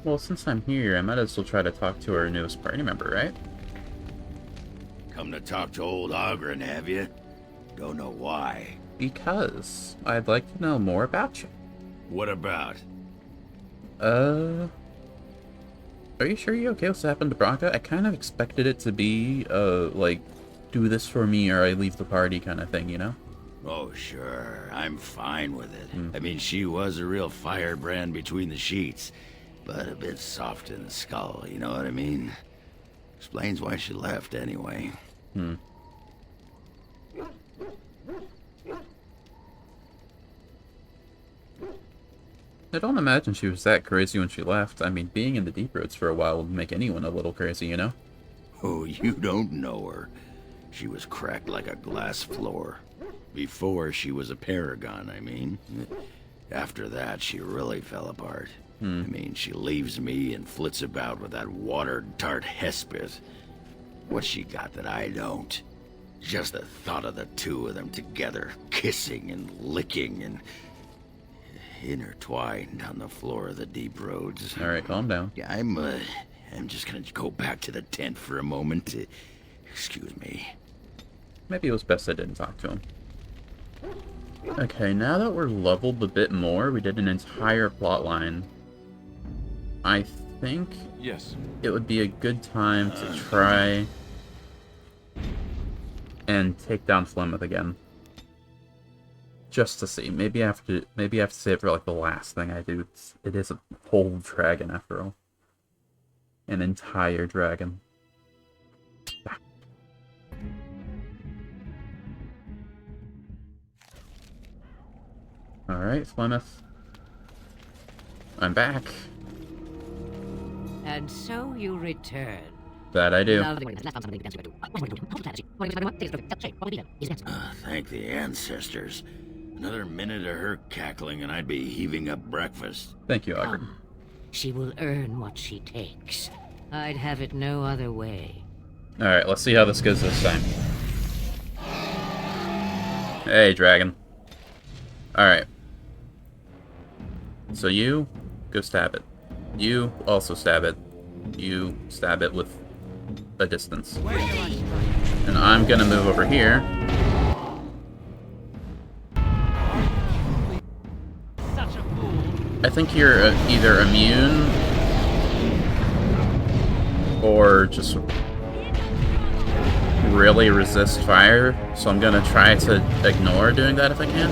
Well, since I'm here, I might as well try to talk to our newest party member, right? Come to talk to old Ogren, have you? Don't know why. Because I'd like to know more about you. What about? Are you sure you're okay with what happened to Bronca? I kind of expected it to be, like, do this for me or I leave the party kind of thing, you know? Oh, sure. I'm fine with it. I mean, she was a real firebrand between the sheets, but a bit soft in the skull, you know what I mean? Explains why she left, anyway. I don't imagine she was that crazy when she left. I mean, being in the Deep Roads for a while would make anyone a little crazy, you know? Oh, you don't know her. She was cracked like a glass floor. Before she was a paragon, I mean. After that, she really fell apart. I mean, she leaves me and flits about with that water-tart Hespith. What she got that I don't? Just the thought of the two of them together, kissing and licking and intertwined on the floor of the Deep Roads. Alright, calm down. Yeah, I'm just gonna go back to the tent for a moment. Excuse me. Maybe it was best I didn't talk to him. Okay, now that we're leveled a bit more, we did an entire plot line. I think Yes. it would be a good time to try and take down Flemeth again. Just to see. Maybe I have to save it for like the last thing I do. It is a whole dragon after all. An entire dragon. Alright, Flemeth. I'm back. And so you return. That I do. Thank the ancestors. Another minute of her cackling and I'd be heaving up breakfast. Thank you, Ogre. She will earn what she takes. I'd have it no other way. Alright, let's see how this goes this time. Hey, dragon. Alright. So you go stab it. You also stab it. You stab it with a distance. And I'm gonna move over here. I think you're either immune or just really resist fire, so I'm gonna try to ignore doing that if I can.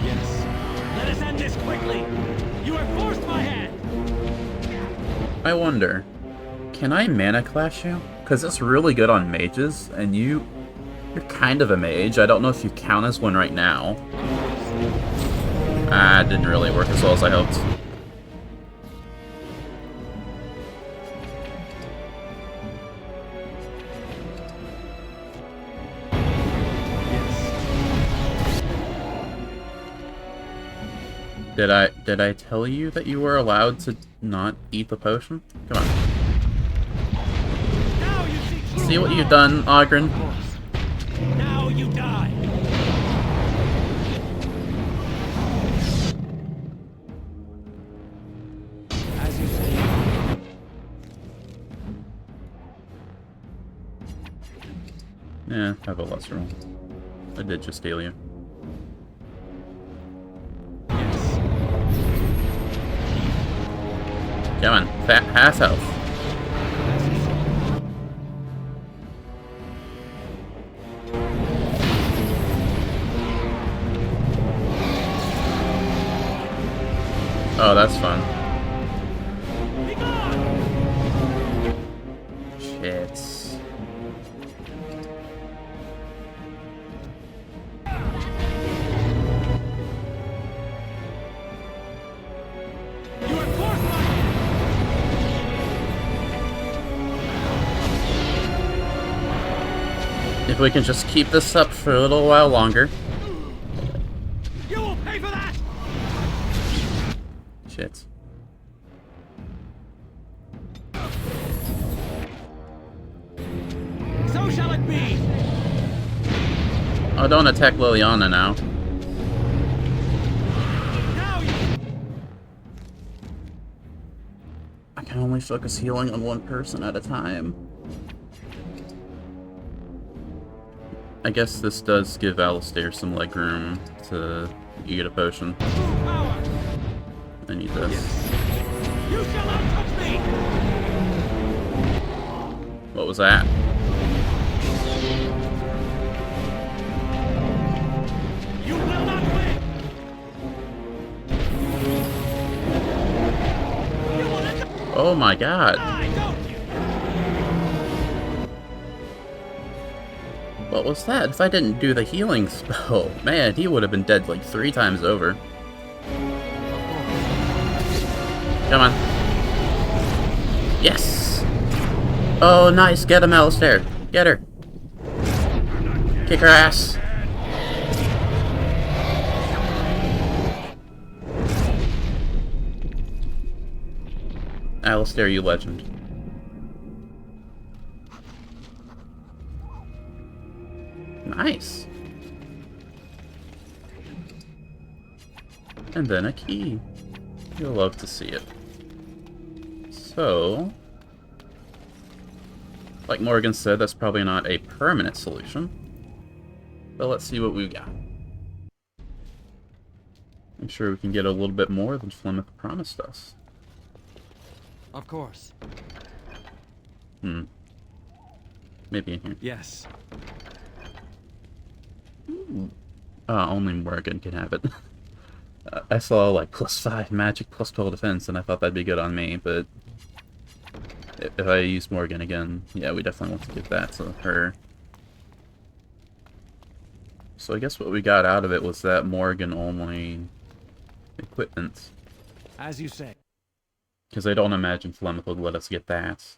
Yes. Let us end this quickly. You have forced my hand. I wonder, can I mana clash you? Because it's really good on mages, and you're kind of a mage. I don't know if you count as one right now. Ah, it didn't really work as well as I hoped. Did I tell you that you were allowed to not eat the potion? Come on. Now you See what you've done, Ogren? Now you die. As you say. Yeah, have a lesser one. I did just steal you. Yes. Come on, fat half health. Oh, that's fun. Be gone. Shit. You have forced my hand. If we can just keep this up for a little while longer. You will pay for that. Shit. So shall it be. Oh, don't attack Liliana now. Now you. I can only focus healing on one person at a time. I guess this does give Alistair some legroom to eat a potion. Power! I need this. You shall not touch me! What was that? You will not win! You wanna Oh my god. die, don't you? What was that? If I didn't do the healing spell, man, he would have been dead like 3 times over. Come on. Yes! Oh, nice. Get him, Alistair. Get her. Kick her ass. Alistair, you legend. Nice. And then a key. You'll love to see it. So, like Morgan said, that's probably not a permanent solution. But let's see what we've got. I'm sure we can get a little bit more than Flemeth promised us. Of course. Maybe in here. Yes. Only Morgan can have it. I saw like +5 magic, +12 defense, and I thought that'd be good on me, but if I use Morgan again, yeah, we definitely want to give that to her. So I guess what we got out of it was that Morgan only equipment. As you say. Because I don't imagine Flemeth would let us get that.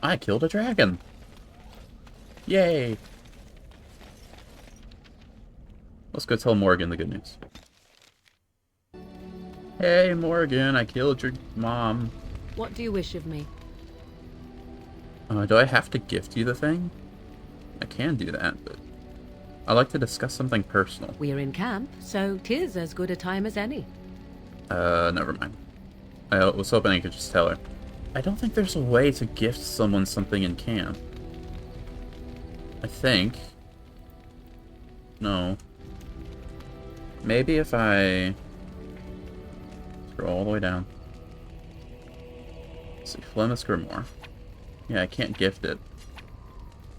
I killed a dragon! Yay! Let's go tell Morgan the good news. Hey Morgan, I killed your mom. What do you wish of me? Do I have to gift you the thing? I can do that, but I'd like to discuss something personal. We're in camp, so 'tis as good a time as any. Never mind. I was hoping I could just tell her. I don't think there's a way to gift someone something in camp. I think. No. Maybe if I scroll all the way down. Let's see, Flemeth's Grimoire. Yeah, I can't gift it.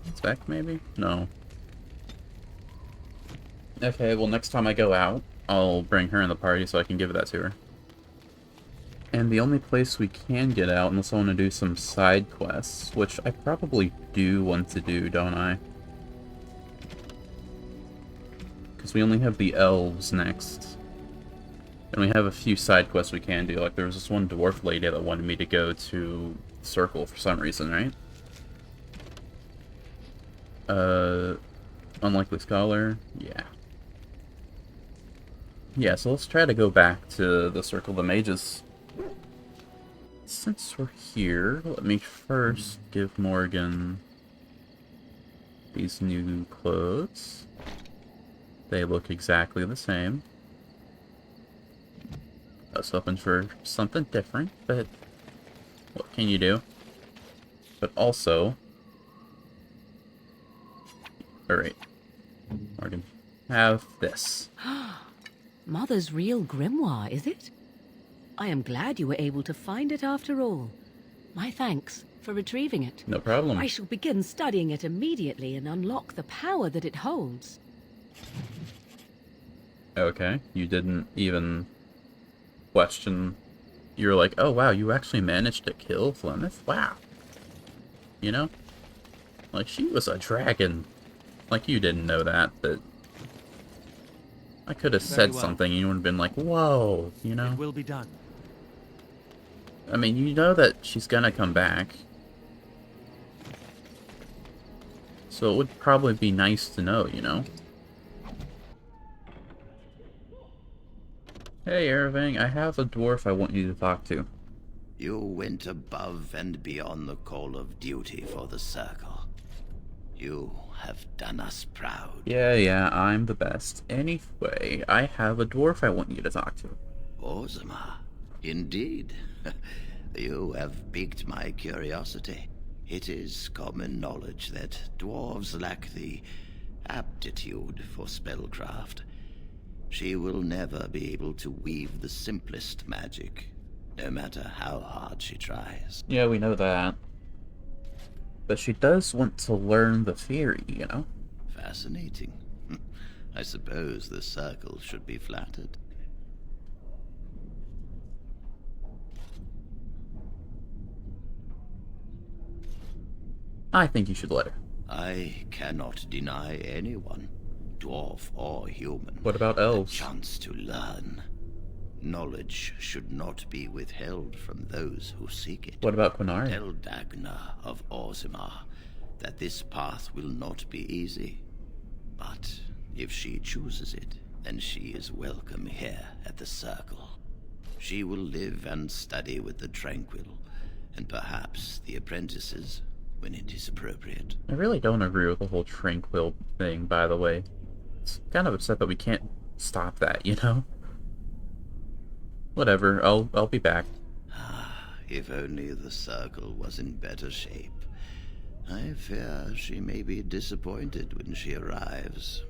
Inspect, maybe? No. Okay, well next time I go out, I'll bring her in the party so I can give that to her. And the only place we can get out, unless I want to do some side quests, which I probably do want to do, don't I? Because we only have the elves next. And we have a few side quests we can do, like there was this one dwarf lady that wanted me to go to Circle for some reason, right? Unlikely Scholar, yeah. Yeah, so let's try to go back to the Circle of the Mages. Since we're here, let me first give Morgan these new clothes. They look exactly the same. I was hoping for something different, but what can you do? But also... Alright. Morgan, have this. Mother's real grimoire, is it? I am glad you were able to find it after all. My thanks for retrieving it. No problem. I shall begin studying it immediately and unlock the power that it holds. Okay, you didn't even question. You were like, oh wow, you actually managed to kill Flemeth? Wow. You know? Like, she was a dragon. Like, you didn't know that, but... I could have said something and you would have been like, whoa, you know? It will be done. I mean, you know that she's gonna come back. So it would probably be nice to know, you know? Hey, Irving, I have a dwarf I want you to talk to. You went above and beyond the call of duty for the Circle. You have done us proud. Yeah, I'm the best. Anyway, I have a dwarf I want you to talk to. Orzammar, indeed. You have piqued my curiosity. It is common knowledge that dwarves lack the aptitude for spellcraft. She will never be able to weave the simplest magic, no matter how hard she tries. Yeah, we know that. But she does want to learn the theory, you know? Fascinating. I suppose the circle should be flattered. I think you should let her. I cannot deny anyone, dwarf or human, What about a elves? chance to learn. Knowledge should not be withheld from those who seek it. What about Quinari? Tell Dagna of Orzammar that this path will not be easy. But if she chooses it, then she is welcome here at the Circle. She will live and study with the Tranquil, and perhaps the apprentices, when it is appropriate. I really don't agree with the whole Tranquil thing, by the way. It's kind of upset that we can't stop that, you know? Whatever, I'll be back. If only the Circle was in better shape. I fear she may be disappointed when she arrives.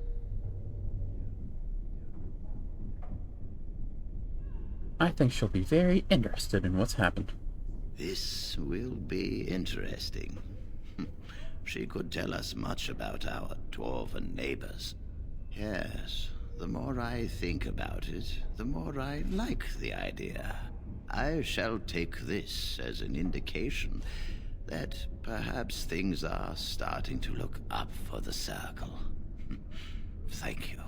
I think she'll be very interested in what's happened. This will be interesting. She could tell us much about our dwarven neighbors. Yes, the more I think about it, the more I like the idea. I shall take this as an indication that perhaps things are starting to look up for the Circle. Thank you.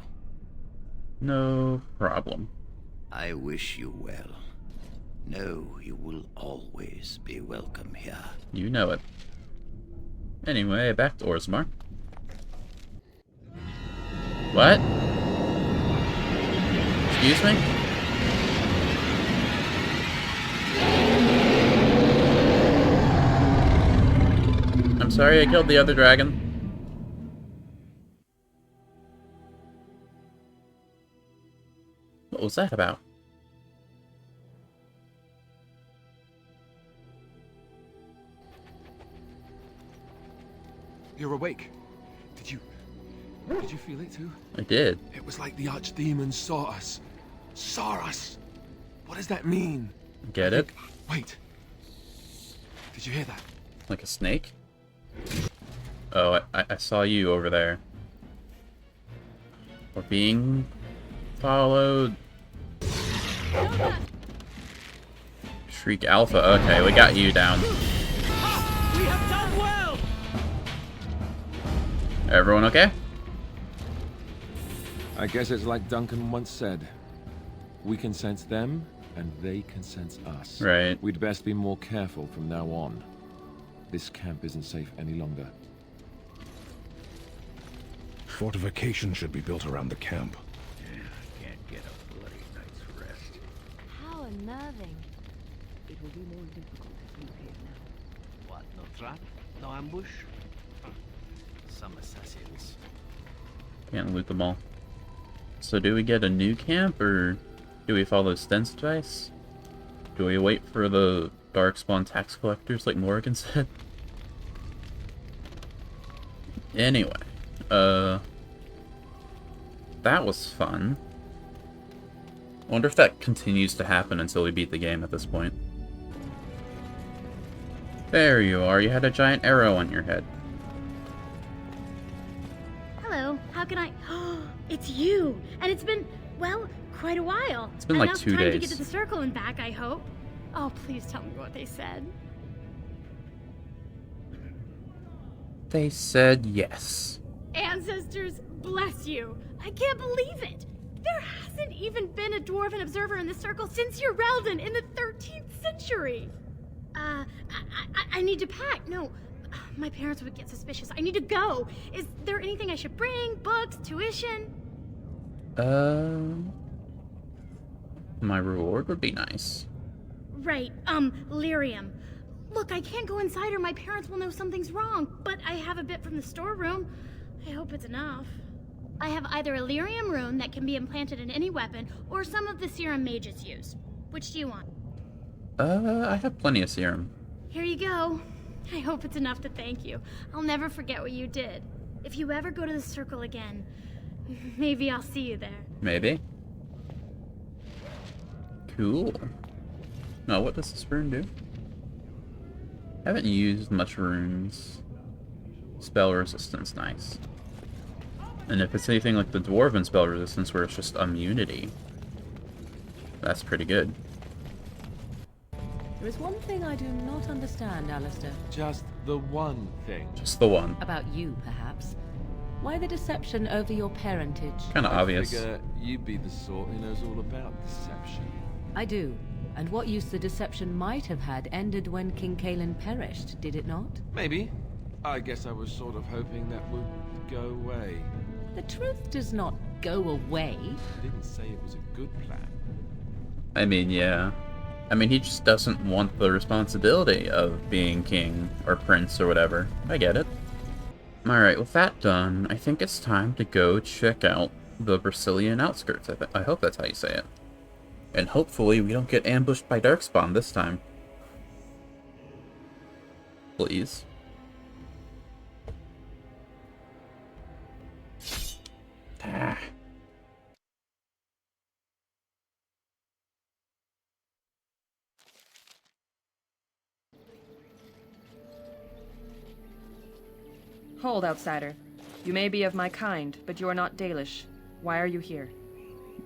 No problem. I wish you well. Know you will always be welcome here. You know it. Anyway, back to Orzammar. What? Excuse me? I'm sorry I killed the other dragon. What was that about? You're awake. Did you feel it too? I did. It was like the archdemon saw us. Saw us! What does that mean? Get it? Wait. Did you hear that? Like a snake? Oh, I saw you over there. We're being followed. Shriek Alpha. Okay, we got you down. We have done well! Everyone okay? I guess it's like Duncan once said. We can sense them, and they can sense us. Right. We'd best be more careful from now on. This camp isn't safe any longer. Fortification should be built around the camp. Can't get a bloody night's rest. How unnerving. It will be more difficult to sleep here now. What, no trap? No ambush? Some assassins. Can't loot them all. So do we get a new camp, or do we follow Sten's advice? Do we wait for the Darkspawn tax collectors like Morrigan said? Anyway, that was fun. I wonder if that continues to happen until we beat the game at this point. There you are, you had a giant arrow on your head. Hello, how can I... It's you! And it's been, well, quite a while. It's been like Enough 2 time to days. get to the Circle and back, I hope. Oh, please tell me what they said. They said yes. Ancestors, bless you! I can't believe it! There hasn't even been a Dwarven observer in the Circle since Urelden in the 13th century! I need to pack. No, my parents would get suspicious. I need to go. Is there anything I should bring? Books? Tuition? My reward would be nice. Right, lyrium. Look, I can't go inside or my parents will know something's wrong, but I have a bit from the storeroom. I hope it's enough. I have either a lyrium rune that can be implanted in any weapon, or some of the serum mages use. Which do you want? I have plenty of serum. Here you go. I hope it's enough to thank you. I'll never forget what you did. If you ever go to the circle again, maybe I'll see you there. Maybe. Cool. Now, what does this rune do? Haven't used much runes. Spell resistance, nice. And if it's anything like the Dwarven spell resistance where it's just immunity, that's pretty good. There is one thing I do not understand, Alistair. Just the one thing. Just the one. About you, perhaps. Why the deception over your parentage? Kinda obvious. I figure you'd be the sort who knows all about deception. I do. And what use the deception might have had ended when King Cailan perished, did it not? Maybe. I guess I was sort of hoping that would go away. The truth does not go away. I didn't say it was a good plan. I mean, yeah. I mean, he just doesn't want the responsibility of being king or prince or whatever. I get it. Alright, with that done, I think it's time to go check out the Brisilian outskirts. I hope that's how you say it. And hopefully we don't get ambushed by Darkspawn this time. Please. Ah. Hold, outsider. You may be of my kind, but you are not Dalish. Why are you here?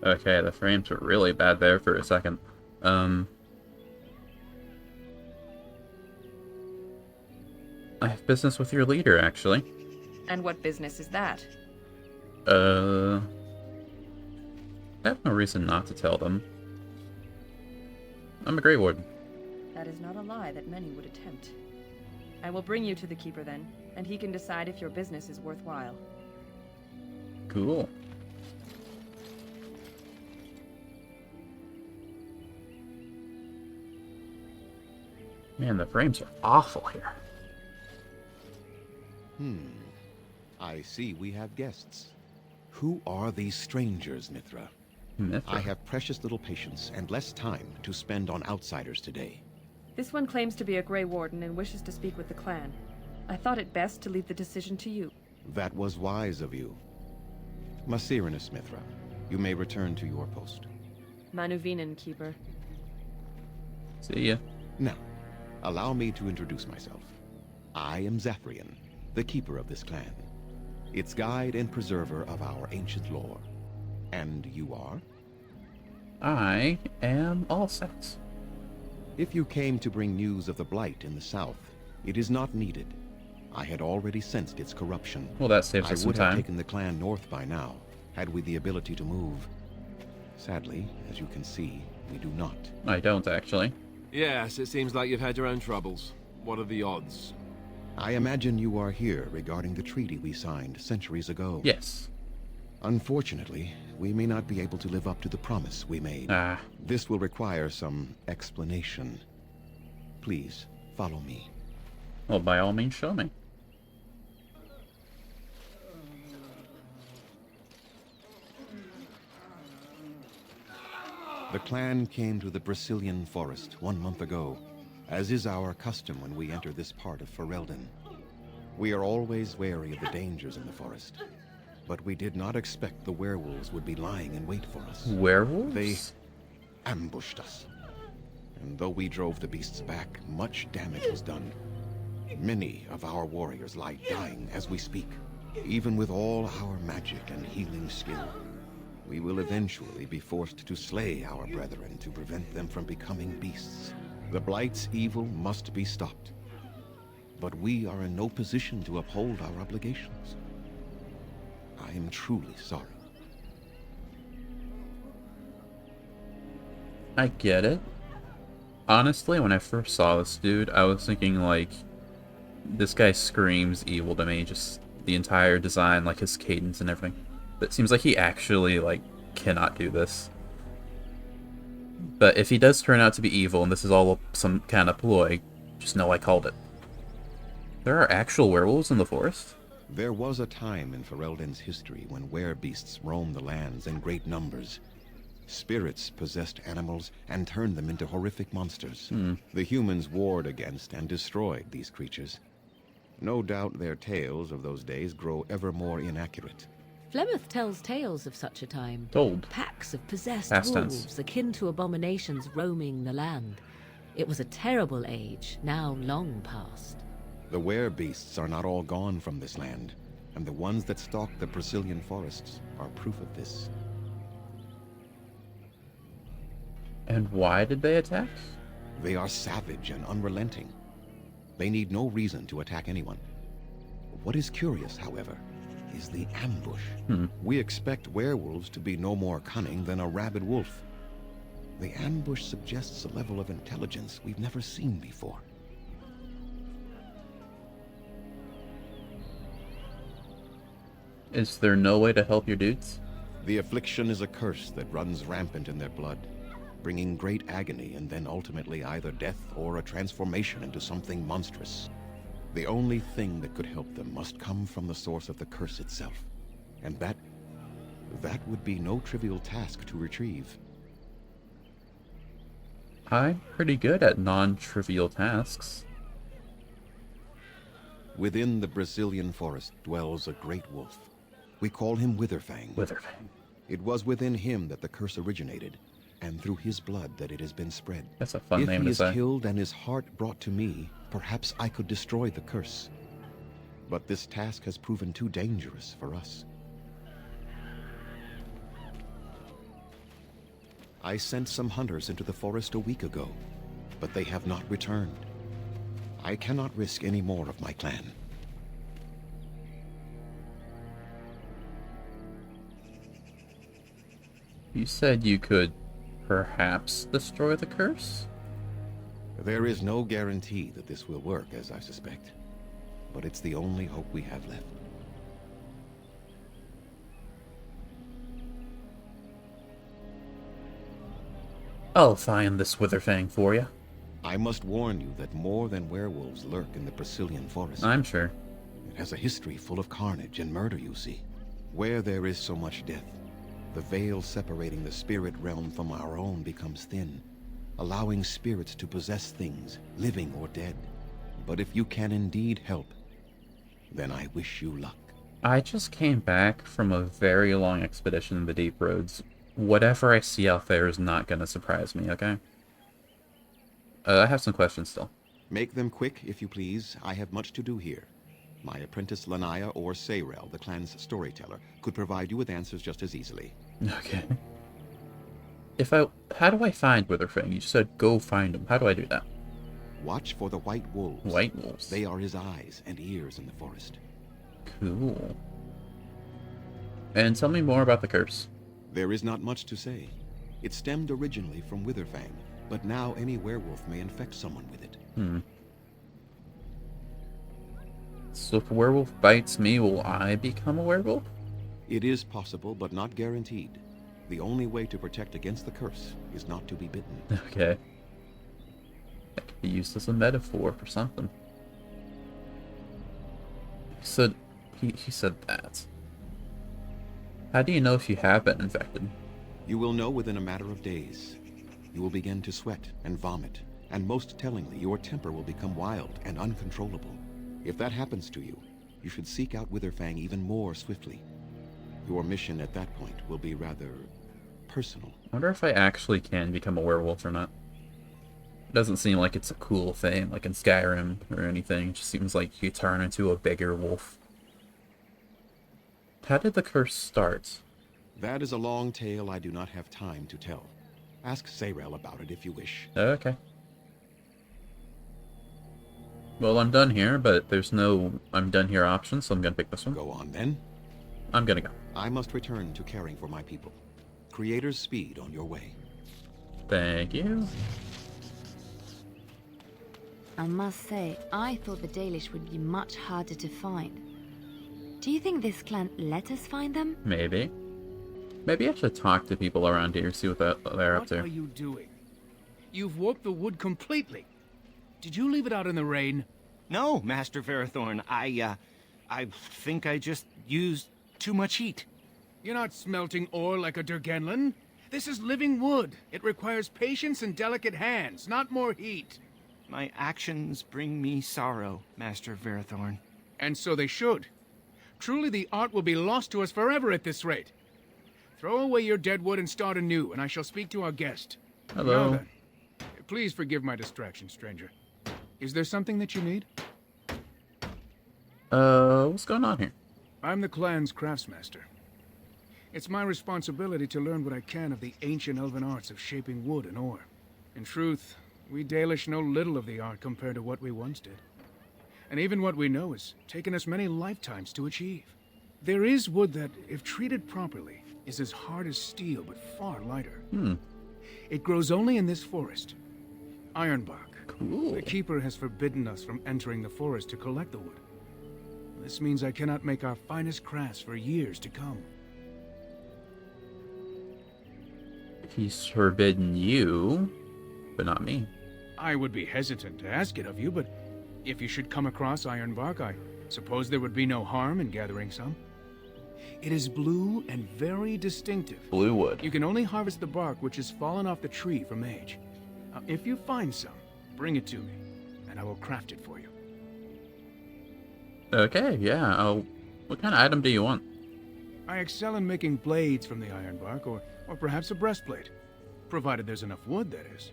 Okay, the frames were really bad there for a second. I have business with your leader, actually. And what business is that? I have no reason not to tell them. I'm a Grey Warden. That is not a lie that many would attempt. I will bring you to the Keeper then, and he can decide if your business is worthwhile. Cool. Man, the frames are awful here. I see we have guests. Who are these strangers, Mithra? Mithra? I have precious little patience and less time to spend on outsiders today. This one claims to be a Grey Warden and wishes to speak with the clan. I thought it best to leave the decision to you. That was wise of you. Masirinus, Mithra, you may return to your post. Manuvinen, Keeper. See ya. Now, allow me to introduce myself. I am Zafrian, the keeper of this clan, its guide and preserver of our ancient lore. And you are? I am Alsax. If you came to bring news of the Blight in the south, it is not needed. I had already sensed its corruption. Well, that saves us I some would have time. taken the clan north by now, had we the ability to move. Sadly, as you can see, we do not. I don't, actually. Yes, it seems like you've had your own troubles. What are the odds? I imagine you are here regarding the treaty we signed centuries ago. Yes. Unfortunately, we may not be able to live up to the promise we made. This will require some explanation. Please, follow me. Well, by all means, show me. The clan came to the Brisilian forest 1 month ago, as is our custom when we enter this part of Ferelden. We are always wary of the dangers in the forest, but we did not expect the werewolves would be lying in wait for us. Werewolves? They ambushed us. And though we drove the beasts back, much damage was done. Many of our warriors lie dying as we speak. Even with all our magic and healing skill, we will eventually be forced to slay our brethren to prevent them from becoming beasts. The Blight's evil must be stopped. But we are in no position to uphold our obligations. I am truly sorry. I get it. Honestly, when I first saw this dude, I was thinking, like, this guy screams evil to me, just the entire design, like his cadence and everything. But it seems like he actually, like, cannot do this. But if he does turn out to be evil, and this is all some kind of ploy, Just know I called it. There are actual werewolves in the forest? There was a time in Ferelden's history when werebeasts roamed the lands in great numbers. Spirits possessed animals and turned them into horrific monsters. The humans warred against and destroyed these creatures. No doubt their tales of those days grow ever more inaccurate. Flemeth tells tales of such a time. Told. Packs of possessed Past wolves tense. akin to abominations roaming the land. It was a terrible age, now long past. The werebeasts are not all gone from this land, and the ones that stalk the Brazilian forests are proof of this. And why did they attack? They are savage and unrelenting. They need no reason to attack anyone. What is curious, however, is the ambush. We expect werewolves to be no more cunning than a rabid wolf. The ambush suggests a level of intelligence we've never seen before. Is there no way to help your dudes? The affliction is a curse that runs rampant in their blood, bringing great agony and then ultimately either death or a transformation into something monstrous. The only thing that could help them must come from the source of the curse itself. And that would be no trivial task to retrieve. I'm pretty good at non-trivial tasks. Within the Brazilian forest dwells a great wolf. We call him Witherfang. Witherfang. It was within him that the curse originated, and through his blood that it has been spread. That's a fun name to If he say. is killed and his heart brought to me, perhaps I could destroy the curse. But this task has proven too dangerous for us. I sent some hunters into the forest a week ago, but they have not returned. I cannot risk any more of my clan. You said you could perhaps destroy the curse? There is no guarantee that this will work, as I suspect. But it's the only hope we have left. I'll find this Witherfang for you. I must warn you that more than werewolves lurk in the Brazilian forest. I'm sure. It has a history full of carnage and murder, you see. Where there is so much death, the veil separating the spirit realm from our own becomes thin, allowing spirits to possess things, living or dead. But if you can indeed help, then I wish you luck. I just came back from a very long expedition in the Deep Roads. Whatever I see out there is not gonna surprise me, okay? I have some questions still. Make them quick, if you please. I have much to do here. My apprentice Lanaya or Sayrel, the clan's storyteller, could provide you with answers just as easily. Okay. How do I find Witherfang? You said go find him. How do I do that? Watch for the white wolves. White wolves? They are his eyes and ears in the forest. Cool. And tell me more about the curse. There is not much to say. It stemmed originally from Witherfang, but now any werewolf may infect someone with it. So if a werewolf bites me, will I become a werewolf? It is possible, but not guaranteed. The only way to protect against the curse is not to be bitten. Okay. That could be used as a metaphor for something. So, he said that. How do you know if you have been infected? You will know within a matter of days. You will begin to sweat and vomit, and most tellingly, your temper will become wild and uncontrollable. If that happens to you, you should seek out Witherfang even more swiftly. Your mission at that point will be rather personal. I wonder if I actually can become a werewolf or not. It doesn't seem like it's a cool thing, like in Skyrim or anything. It just seems like you turn into a bigger wolf. How did the curse start? That is a long tale I do not have time to tell. Ask Sayrel about it if you wish. Okay. Well, I'm done here, but there's no I'm done here option, so I'm gonna pick this one. Go on then. I'm gonna go. I must return to caring for my people. Creator's speed on your way. Thank you. I must say, I thought the Dalish would be much harder to find. Do you think this clan let us find them? Maybe. Maybe I should talk to people around here, see what they're up to. What are you doing? You've warped the wood completely. Did you leave it out in the rain? No, Master Verathorn. I think I just used too much heat. You're not smelting ore like a Durgenlin. This is living wood. It requires patience and delicate hands, not more heat. My actions bring me sorrow, Master Verathorn. And so they should. Truly the art will be lost to us forever at this rate. Throw away your dead wood and start anew, and I shall speak to our guest. Hello. Now then, please forgive my distraction, stranger. Is there something that you need? What's going on here? I'm the clan's craftsmaster. It's my responsibility to learn what I can of the ancient elven arts of shaping wood and ore. In truth, we Dalish know little of the art compared to what we once did. And even what we know has taken us many lifetimes to achieve. There is wood that, if treated properly, is as hard as steel but far lighter. It grows only in this forest. Ironbark. Cool. The Keeper has forbidden us from entering the forest to collect the wood. This means I cannot make our finest crafts for years to come. He's forbidden you, but not me. I would be hesitant to ask it of you, but if you should come across ironbark, I suppose there would be no harm in gathering some. It is blue and very distinctive. Blue wood. You can only harvest the bark which has fallen off the tree from age. Now, if you find some, bring it to me, and I will craft it for you. Okay, yeah. What kind of item do you want? I excel in making blades from the ironbark, or perhaps a breastplate. Provided there's enough wood, that is.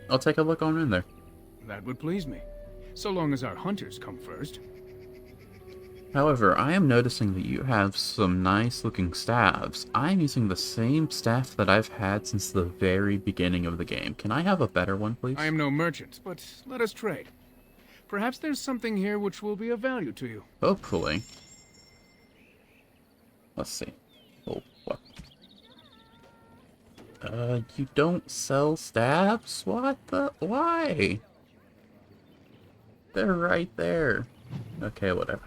I'll take a look on in there. That would please me. So long as our hunters come first. However, I am noticing that you have some nice looking staves. I'm using the same staff that I've had since the very beginning of the game. Can I have a better one, please? I am no merchant, but let us trade. Perhaps there's something here which will be of value to you. Hopefully. Let's see. Oh, what? You don't sell staves? What the? Why? They're right there. Okay, whatever.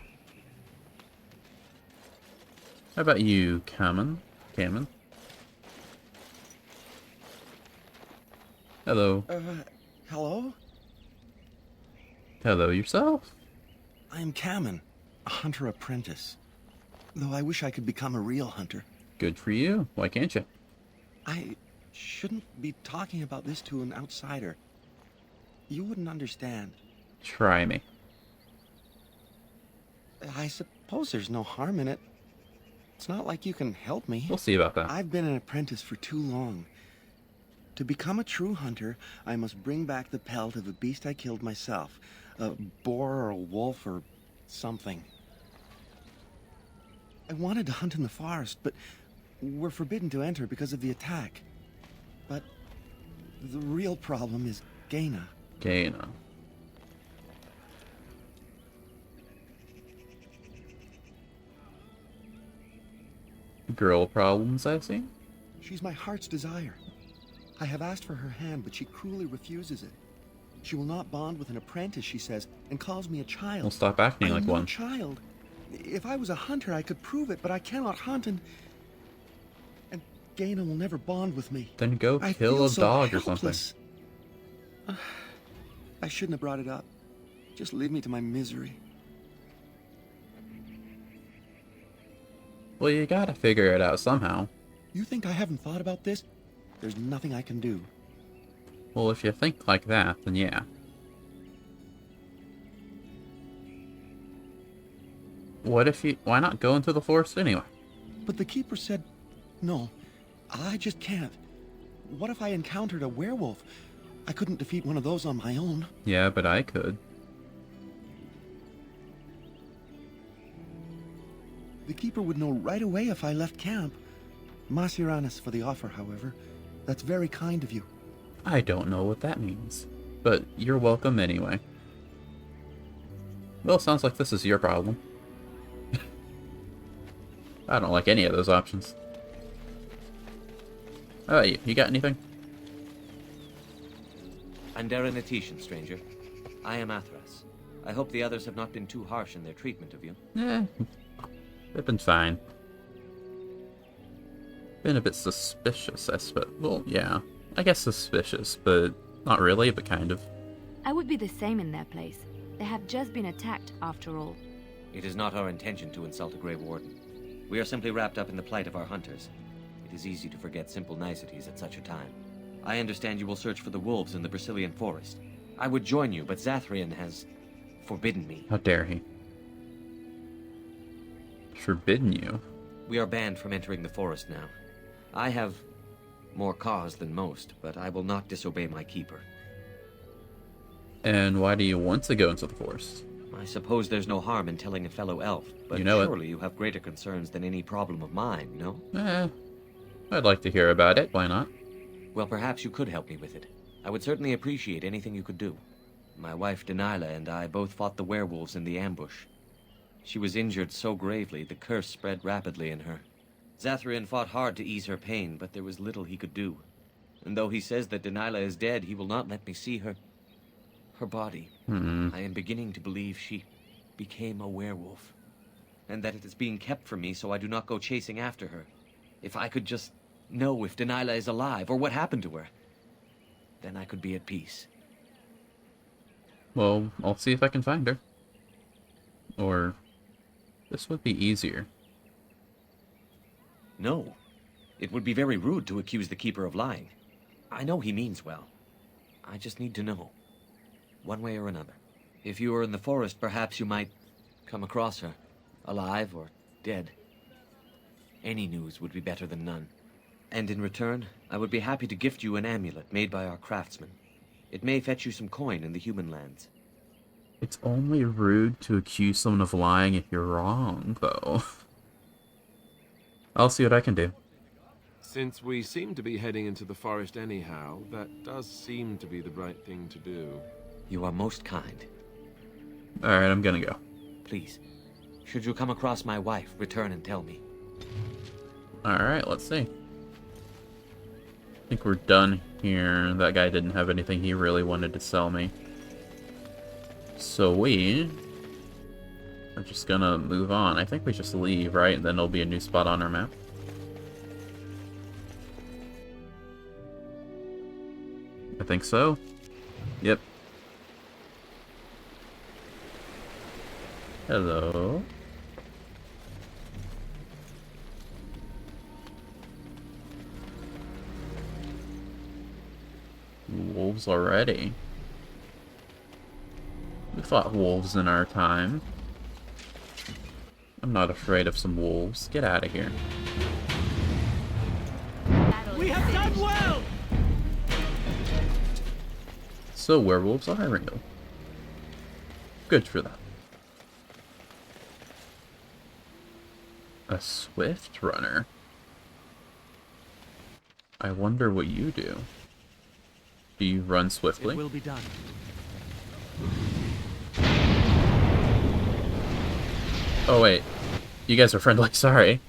How about you, Kamen? Hello. Hello? Hello yourself. I am Kamen, a hunter apprentice. Though I wish I could become a real hunter. Good for you. Why can't you? I shouldn't be talking about this to an outsider. You wouldn't understand. Try me. I suppose there's no harm in it. It's not like you can help me. We'll see about that. I've been an apprentice for too long. To become a true hunter, I must bring back the pelt of a beast I killed myself. A boar or a wolf or something. I wanted to hunt in the forest, but we're forbidden to enter because of the attack. But the real problem is Gaina. Gaina. Girl problems, I see. She's my heart's desire. I have asked for her hand, but she cruelly refuses it. She will not bond with an apprentice, she says, and calls me a child. Well, stop acting like I'm no one. child. If I was a hunter, I could prove it, but I cannot hunt, and Gaina will never bond with me. Then go I kill feel a so dog or helpless. something. I shouldn't have brought it up. Just leave me to my misery. Well, you gotta figure it out somehow. You think I haven't thought about this? There's nothing I can do. Well, if you think like that, then yeah. Why not go into the forest anyway? But the Keeper said, no, I just can't. What if I encountered a werewolf? I couldn't defeat one of those on my own. Yeah, but I could. The Keeper would know right away if I left camp. Masiranis for the offer, however. That's very kind of you. I don't know what that means. But you're welcome anyway. Well, sounds like this is your problem. I don't like any of those options. How about you? You got anything? Andera Natishan, stranger. I am Athras. I hope the others have not been too harsh in their treatment of you. They've been fine. Been a bit suspicious, I suppose. Well, yeah. I guess suspicious, but Not really, but kind of. I would be the same in their place. They have just been attacked, after all. It is not our intention to insult a Grey Warden. We are simply wrapped up in the plight of our hunters. It is easy to forget simple niceties at such a time. I understand you will search for the wolves in the Brazilian forest. I would join you, but Zathrian has forbidden me. How dare he? Forbidden you? We are banned from entering the forest now. I have more cause than most, but I will not disobey my keeper. And why do you want to go into the forest? I suppose there's no harm in telling a fellow elf, but You know it. surely you have greater concerns than any problem of mine, no? I'd like to hear about it. Why not? Well, perhaps you could help me with it. I would certainly appreciate anything you could do. My wife Denilah and I both fought the werewolves in the ambush. She was injured so gravely, the curse spread rapidly in her. Zathrian fought hard to ease her pain, but there was little he could do. And though he says that Denilah is dead, he will not let me see her body. I am beginning to believe she became a werewolf, and that it is being kept from me so I do not go chasing after her. If I could just know if Denilah is alive, or what happened to her, then I could be at peace. Well, I'll see if I can find her. Or, this would be easier. No. It would be very rude to accuse the Keeper of lying. I know he means well. I just need to know. One way or another. If you were in the forest, perhaps you might come across her. Alive or dead. Any news would be better than none. And in return, I would be happy to gift you an amulet made by our craftsman. It may fetch you some coin in the human lands. It's only rude to accuse someone of lying if you're wrong, though. I'll see what I can do. Since we seem to be heading into the forest anyhow, that does seem to be the right thing to do. You are most kind. Alright, I'm gonna go. Please, should you come across my wife, return and tell me. Alright, let's see. I think we're done here. That guy didn't have anything he really wanted to sell me. So we are just gonna move on. I think we just leave, right? And then there'll be a new spot on our map. I think so. Yep. Hello. Wolves already. We fought wolves in our time. I'm not afraid of some wolves. Get out of here. We have done well! So werewolves are real. Good for them. A swift runner. I wonder what you do. Do you run swiftly? It will be done. Oh wait, you guys are friendly, sorry.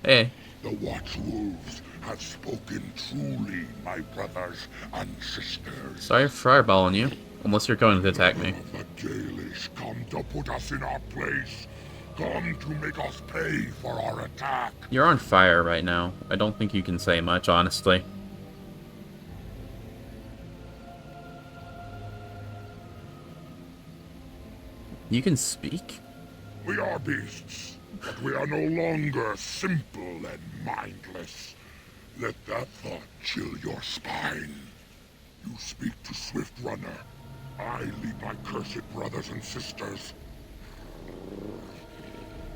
Hey. The Watch Wolves have spoken truly, my brothers and sisters. Sorry for fireballing you, unless you're going to attack me. The Dalish come to put us in our place. Come to make us pay for our attack. You're on fire right now. I don't think you can say much, honestly. You can speak? We are beasts, but we are no longer simple and mindless. Let that thought chill your spine. You speak to Swift Runner. I lead my cursed brothers and sisters.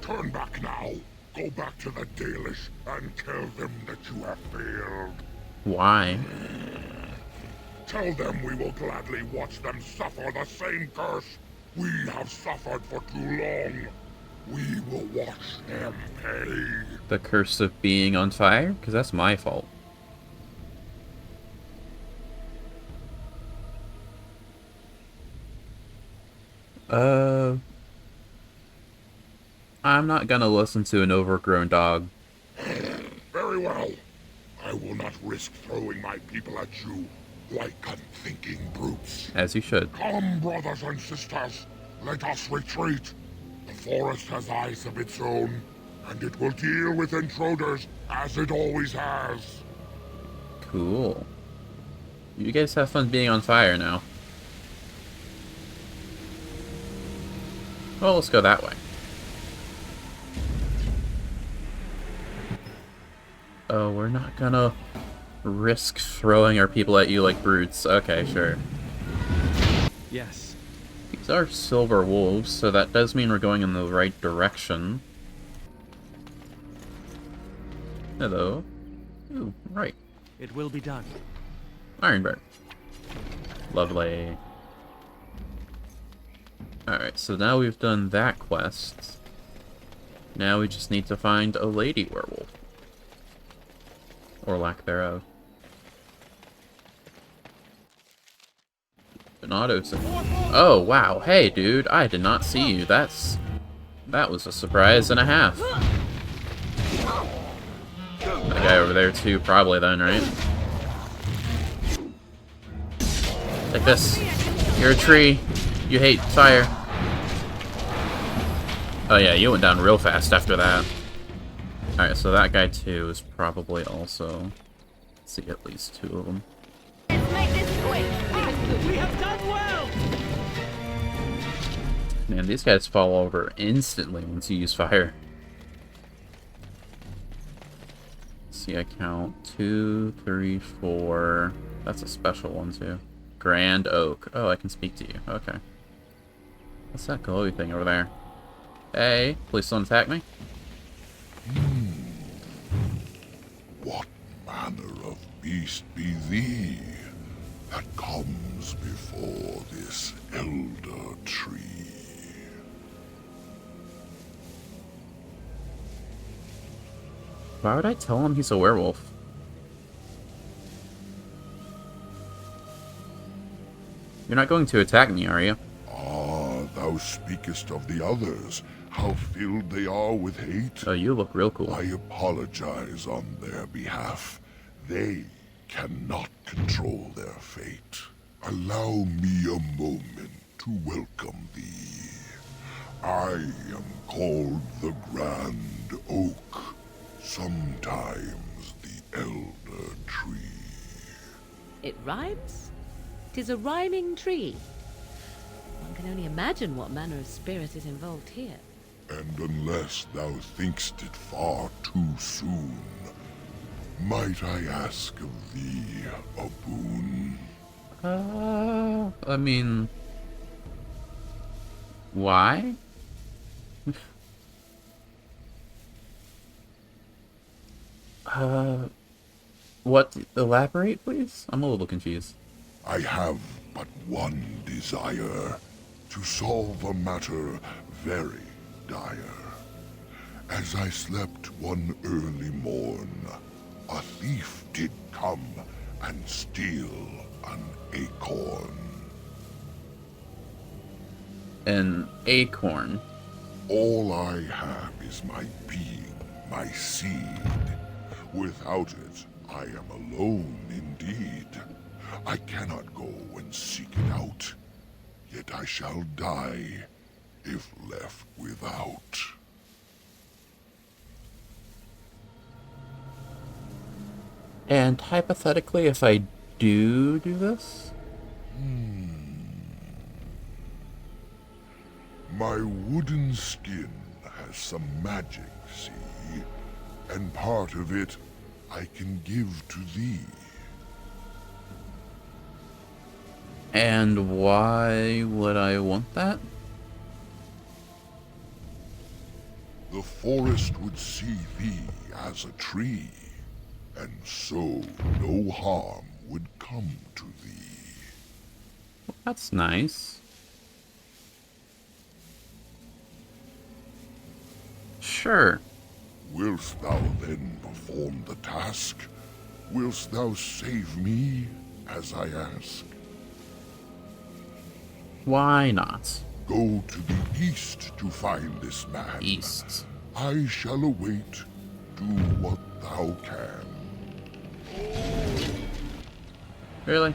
Turn back now. Go back to the Dalish and tell them that you have failed. Why? Tell them we will gladly watch them suffer the same curse we have suffered for too long. We will watch them pay. The curse of being on fire? Because that's my fault. I'm not gonna listen to an overgrown dog. Very well. I will not risk throwing my people at you like unthinking brutes. As you should. Come, brothers and sisters. Let us retreat. The forest has eyes of its own, and it will deal with intruders as it always has. Cool. You guys have fun being on fire now. Well, let's go that way. Oh, we're not gonna risk throwing our people at you like brutes. Okay, sure. Yes. These are silver wolves, so that does mean we're going in the right direction. Hello. Ooh, right. It will be done. Ironburn. Lovely. Alright, so now we've done that quest. Now we just need to find a lady werewolf. Or lack thereof. An auto save. Oh, wow. Hey, dude. I did not see you. That was a surprise and a half. That guy over there too, probably then, right? Take this. You're a tree. You hate fire. Oh yeah, you went down real fast after that. Alright, so that guy too is probably also... Let's see, at least 2 of them. Let's make this quick. We have done well. Man, these guys fall over instantly once you use fire. Let's see, I count 2, 3, 4. That's a special one too. Grand Oak. Oh, I can speak to you. Okay. What's that glowy thing over there? Hey, please don't attack me. What manner of beast be thee that comes before this elder tree? Why would I tell him he's a werewolf? You're not going to attack me, are you? Ah, thou speakest of the others, how filled they are with hate. Oh, you look real cool. I apologize on their behalf. They cannot control their fate. Allow me a moment to welcome thee. I am called the Grand Oak, sometimes the Elder Tree. It rhymes? 'Tis a rhyming tree. One can only imagine what manner of spirit is involved here. And unless thou think'st it far too soon, might I ask of thee a boon? I mean... Why? What? Elaborate, please? I'm a little confused. I have but one desire, to solve a matter very dire. As I slept one early morn, a thief did come and steal an acorn. An acorn? All I have is my being, my seed. Without it, I am alone indeed. I cannot go and seek it out, yet I shall die if left without. And hypothetically, if I do this? My wooden skin has some magic, see? And part of it I can give to thee. And why would I want that? The forest would see thee as a tree, and so no harm would come to thee. Well, that's nice. Sure. Willst thou then perform the task? Willst thou save me, as I ask? Why not? Go to the east to find this man. East. I shall await. Do what thou can. Really?